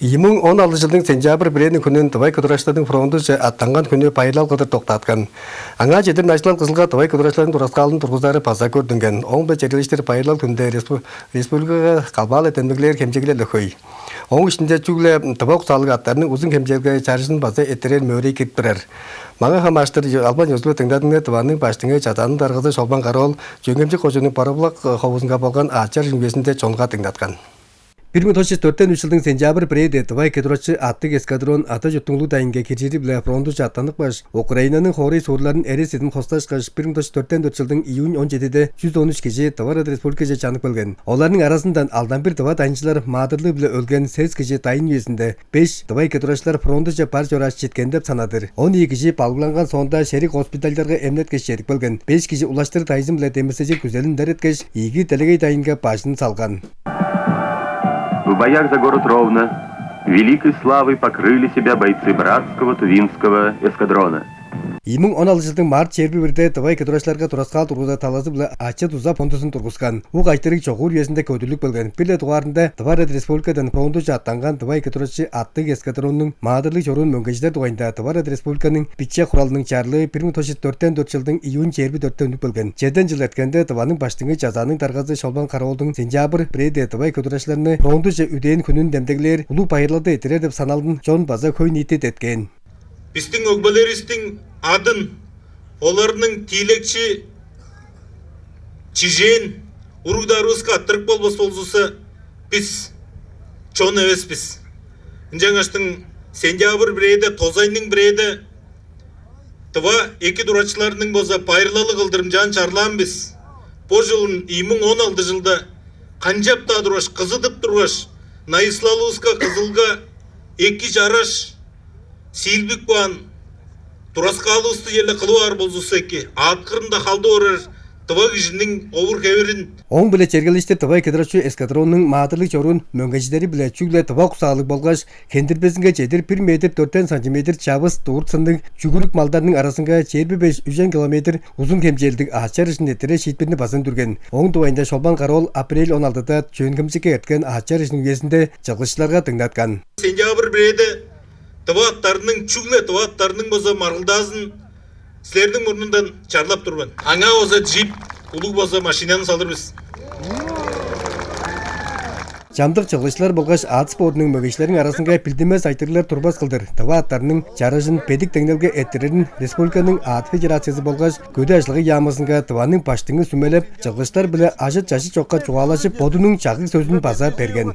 2016 жылдың сентябрь бірінің күнін Тывай Кыдырачлардың фронты аттанған күні пайылал қыдыр тоқтатқан. Аңа жетір начлар қызылға Тывай Кыдырачлардың турасқалын тұрғыздары паза көрдінген. Оң бі жерлештер пайылал күнде республикаға қалбал әтендіглер кемжегілер лөхөй. Оң ішінде чүгле Тывай құсалығы аттарының ұзын кемжерге чарысын база еттерен мөрей кетпірер. Маңа хамаштыр Албан өзлі тыңдадыңы Тываның баштыңы чатанын дарғызы шолбан қарол жөңгемчі қожының парабылақ қовызынға болған ачар жүңбесінде чонға тыңдатқан. 1904 жылдың сентябрь бірейді Тывай Кыдырачы аттық эскадрон ата жұттыңлу дайынға кечері біле фронту жаттанық баш. Украинаның хорей сорларын әрі сетін қосташ қаш 1904 жылдың июнь 17-де 113 кеше Тыварад республикаға жанық білген. Олардың арасындан алдан бір Тывай дайыншылар мадырлы біле өлген 8 кеше дайын үйесінде 5 Тывай Кыдырачылар фронту жа пар жораш жеткендеп санадыр. 12 кеше палғыланған соңында шерик госпитальдарға эмнет кеш жерік білген. 5 кеше улаштыр тайзым біле демесеже күзелін дәреткеш егі дәлегей дайынға башын салған. В боях за город Ровно великой славой покрыли себя бойцы братского Тувинского эскадрона. 2016 жылдың март 21-де Тывай Кыдырачларға турасқал тұрғыза таласы біле ачы тұза понтусын тұрғызған. Оқ айтырық жоғыр үйесінде көтілік білген. Біле туғарында Тыварад республикадан фронту жаттанған Тывай Кыдырачы аттық эскадронның мадырлы жорын мөңгеждер туғайында Тыварад республиканың бітче құралының чарлы 1904 жылдың июнь 24-те үніп білген. Жерден жыл әткенде Тываның баштыңы жазаның тарғазы шолбан қарауылдың сентябрь бірейде Тывай Кыдырачларыны фронту жа үдейін күнін демдегілер ұлы пайырлады етірер деп саналдың жон база көй ниетет еткен. Біздің өкбелеристің адын, оларының тилекші чижен, ұруғдарызға аттырық болбас болзусы біз чон әвес біз. Жаңаштың сентябрь бірейді, тозайның бірейді, Тыва екі дұрачыларының боза пайырлалы қылдырым жан чарлан біз. По жылын 2016 жылда қанжапта дұраш, қызыдып дұраш, найыслалуызға қызылға екі жараш, Силбик бан турасқалы ұсты елі қылуар болзусы еке. Атқырында қалды орыр Тывай кішінің овыр кәверін. Оң біле чергелешті Тывай Кыдырачы эскадронның мадырлы жорын мөңгеждері біле чүгле Тывай құсалық болғаш, кендірбесінге жетір 1 метр 4 сантиметр чабыс туғыртсындың жүгірік малдарының арасынға 25-3 километр ұзын кемжелдік ачар ішінде тірі шетпетіні басын түрген. Оң дуайында шолбан қарол апрель 16-да жөңгімсіке әрткен ачар ішінің үйесінде жылғышыларға тыңдатқан. Сентябрь біреді Тыва аттарының, чүгле Тыва аттарының боза марғылдазын сілердің мұрнындан чарлап тұрбан. Аңа оза джип, ұлық боза машинаны салдыр біз. Жамдық жылғышлар болғаш ат спортының мөгешлердің арасынға білдемес айтырлар тұрбас қылдыр. Тыва аттарының жарыжын педик тәңнелге әттерерін республиканың ат федерациясы болғаш көді ашылығы ямысынға Тываның паштыңы сүмелеп, жылғышлар біле ажыт жашы жоққа чуғалашып, бодының чақық сөзін база берген.